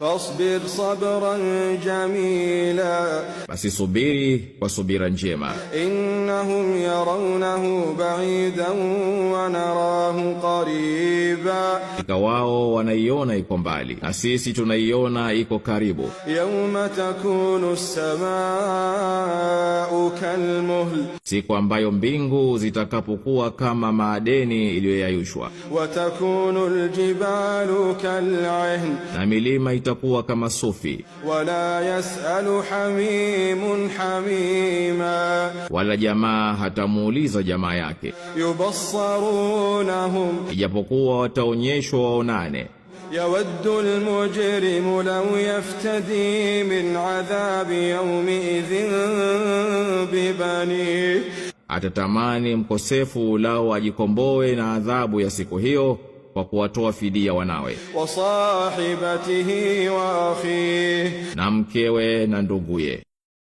fasbir sabran jamila, basi subiri kwa subira njema. innahum yarawnahu ba'idan wa narahu qariba, wao wanaiona iko mbali na sisi tunaiona iko karibu. yawma takunu as-samaa'u kalmuhl, siku ambayo mbingu zitakapokuwa kama maadeni iliyoyayushwa. wa takunu al-jibalu kal'ihn, na milima itakuwa kama sufi. wala yas'alu hamimun hamima, wala jamaa hatamuuliza jamaa yake. yubassarunahum, ijapokuwa wataonyeshwa waonane. yawaddu al-mujrimu law yaftadi min adhabi yawmi'idhin bibani, atatamani mkosefu lao ajikomboe na adhabu ya siku hiyo kwa kuwatoa fidia wanawe, wa sahibatihi wa akhihi, na mkewe na nduguye.